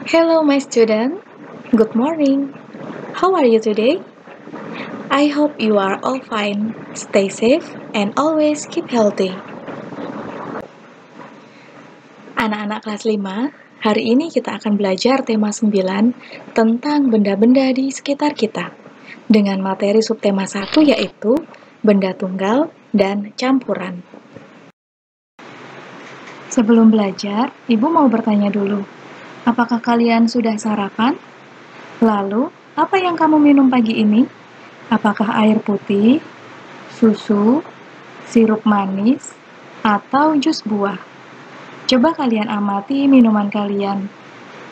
Hello, my student. Good morning. How are you today? I hope you are all fine. Stay safe and always keep healthy. Anak-anak kelas 5, hari ini kita akan belajar tema 9 tentang benda-benda di sekitar kita. Dengan materi subtema 1 yaitu benda tunggal dan campuran. Sebelum belajar, Ibu mau bertanya dulu. Apakah kalian sudah sarapan? Lalu, apa yang kamu minum pagi ini? Apakah air putih, susu, sirup manis, atau jus buah? Coba kalian amati minuman kalian.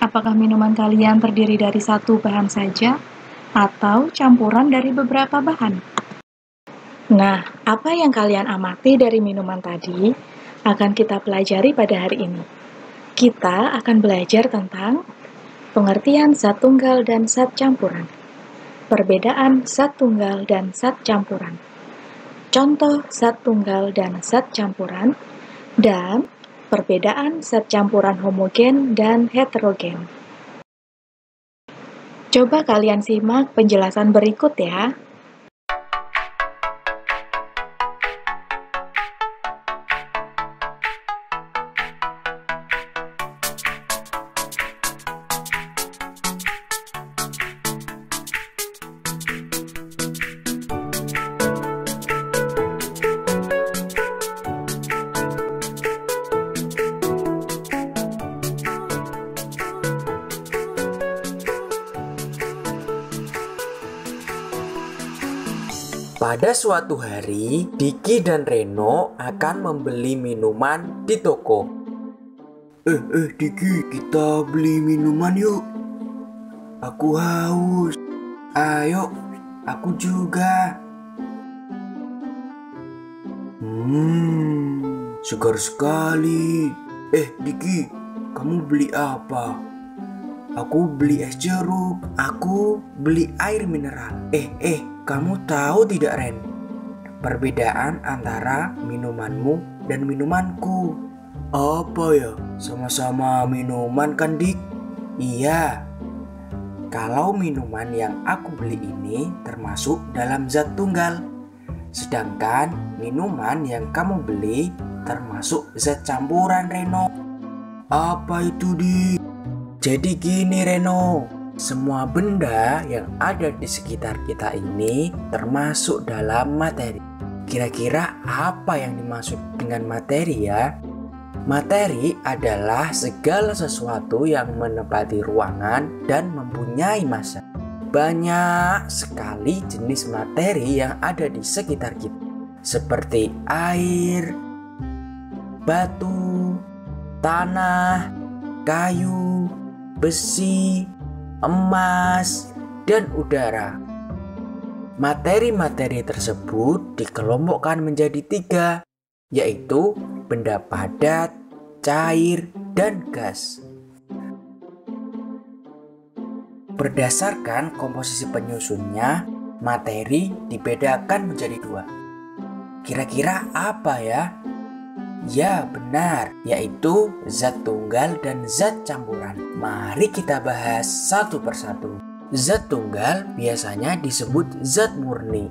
Apakah minuman kalian terdiri dari satu bahan saja, atau campuran dari beberapa bahan? Nah, apa yang kalian amati dari minuman tadi akan kita pelajari pada hari ini. Kita akan belajar tentang pengertian zat tunggal dan zat campuran, perbedaan zat tunggal dan zat campuran, contoh zat tunggal dan zat campuran, dan perbedaan zat campuran homogen dan heterogen. Coba kalian simak penjelasan berikut ya. Pada suatu hari, Diki dan Reno akan membeli minuman di toko. Diki, kita beli minuman yuk. Aku haus. Ayo, aku juga. Segar sekali. Diki, kamu beli apa? Aku beli es jeruk. Aku beli air mineral. Kamu tahu tidak, Ren? Perbedaan antara minumanmu dan minumanku. Apa ya? Sama-sama minuman kan, Dik? Iya. Kalau minuman yang aku beli ini termasuk dalam zat tunggal. Sedangkan minuman yang kamu beli termasuk zat campuran, Reno. Apa itu, Dik? Jadi gini, Reno. Semua benda yang ada di sekitar kita ini termasuk dalam materi. Kira-kira apa yang dimaksud dengan materi ya? Materi adalah segala sesuatu yang menempati ruangan dan mempunyai massa. Banyak sekali jenis materi yang ada di sekitar kita, seperti air, batu, tanah, kayu, besi, emas, dan udara. Materi-materi tersebut dikelompokkan menjadi 3, yaitu benda padat, cair, dan gas. Berdasarkan komposisi penyusunnya, materi dibedakan menjadi 2. Kira-kira apa ya? Ya, benar, yaitu zat tunggal dan zat campuran. Mari kita bahas satu persatu. Zat tunggal biasanya disebut zat murni.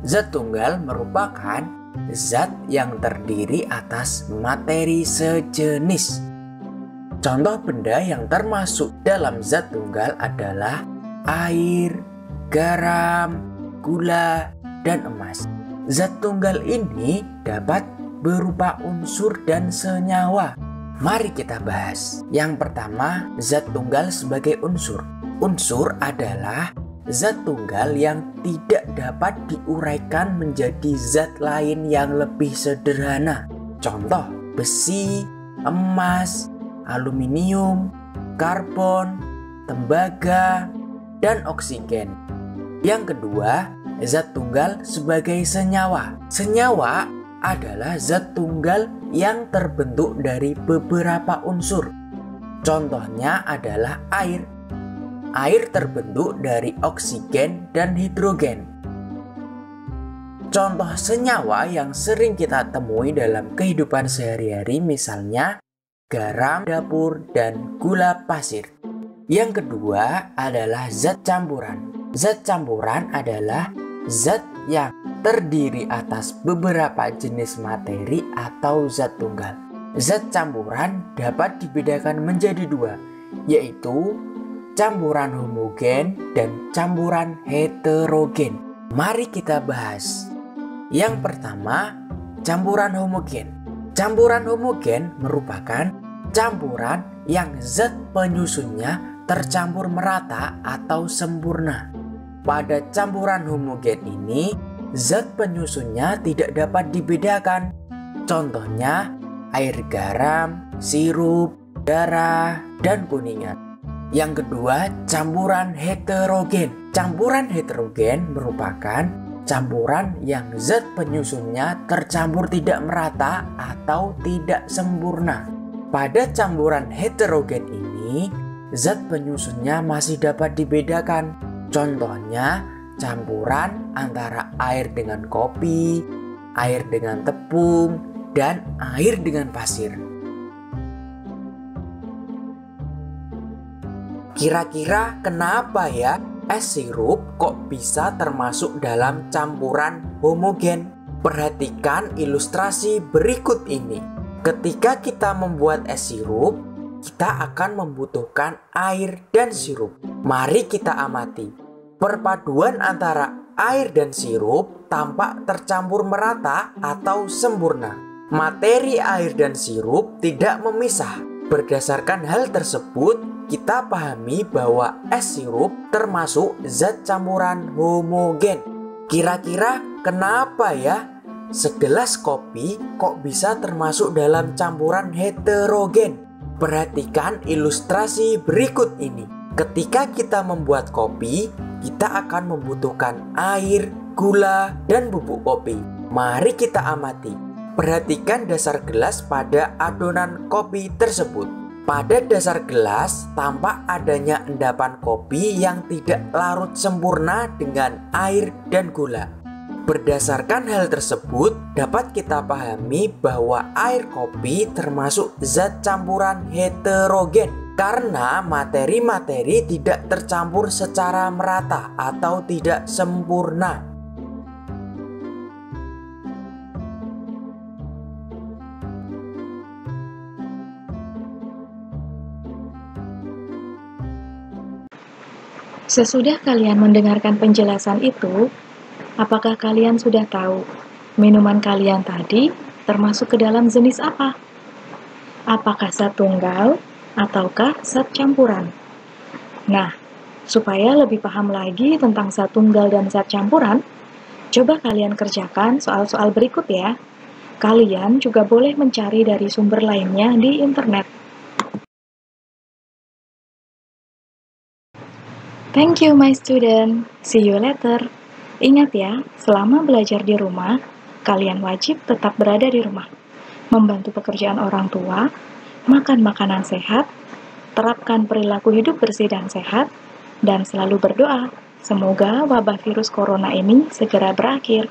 Zat tunggal merupakan zat yang terdiri atas materi sejenis. Contoh benda yang termasuk dalam zat tunggal adalah air, garam, gula, dan emas. Zat tunggal ini dapat berupa unsur dan senyawa. Mari kita bahas. Yang pertama, zat tunggal sebagai unsur. Unsur adalah zat tunggal yang tidak dapat diuraikan menjadi zat lain yang lebih sederhana. Contoh, besi, emas, aluminium, karbon, tembaga, dan oksigen. Yang kedua, zat tunggal sebagai senyawa. Senyawa adalah zat tunggal yang terbentuk dari beberapa unsur. Contohnya adalah air. Air terbentuk dari oksigen dan hidrogen. Contoh senyawa yang sering kita temui dalam kehidupan sehari-hari misalnya garam dapur dan gula pasir. Yang kedua adalah zat campuran. Zat campuran adalah zat yang terdiri atas beberapa jenis materi atau zat tunggal. Zat campuran dapat dibedakan menjadi dua, yaitu campuran homogen dan campuran heterogen. Mari kita bahas. Yang pertama, campuran homogen. Campuran homogen merupakan campuran yang zat penyusunnya tercampur merata atau sempurna. Pada campuran homogen ini, zat penyusunnya tidak dapat dibedakan. Contohnya, air garam, sirup, darah, dan kuningan. Yang kedua, campuran heterogen. Campuran heterogen merupakan campuran yang zat penyusunnya tercampur tidak merata atau tidak sempurna. Pada campuran heterogen ini, zat penyusunnya masih dapat dibedakan. Contohnya, campuran antara air dengan kopi, air dengan tepung, dan air dengan pasir. Kira-kira kenapa ya es sirup kok bisa termasuk dalam campuran homogen? Perhatikan ilustrasi berikut ini. Ketika kita membuat es sirup, kita akan membutuhkan air dan sirup. Mari kita amati. Perpaduan antara air dan sirup tampak tercampur merata atau sempurna. Materi air dan sirup tidak memisah. Berdasarkan hal tersebut, kita pahami bahwa es sirup termasuk zat campuran homogen. Kira-kira kenapa ya segelas kopi kok bisa termasuk dalam campuran heterogen? Perhatikan ilustrasi berikut ini. Ketika kita membuat kopi, kita akan membutuhkan air, gula, dan bubuk kopi. Mari kita amati. Perhatikan dasar gelas pada adonan kopi tersebut. Pada dasar gelas tampak adanya endapan kopi yang tidak larut sempurna dengan air dan gula. Berdasarkan hal tersebut, dapat kita pahami bahwa air kopi termasuk zat campuran heterogen karena materi-materi tidak tercampur secara merata atau tidak sempurna. Sesudah kalian mendengarkan penjelasan itu, apakah kalian sudah tahu minuman kalian tadi termasuk ke dalam jenis apa? Apakah zat tunggal ataukah zat campuran? Nah, supaya lebih paham lagi tentang zat tunggal dan zat campuran, coba kalian kerjakan soal-soal berikut ya. Kalian juga boleh mencari dari sumber lainnya di internet. Thank you my student. See you later. Ingat ya, selama belajar di rumah, kalian wajib tetap berada di rumah. Membantu pekerjaan orang tua, makan makanan sehat, terapkan perilaku hidup bersih dan sehat, dan selalu berdoa. Semoga wabah virus corona ini segera berakhir.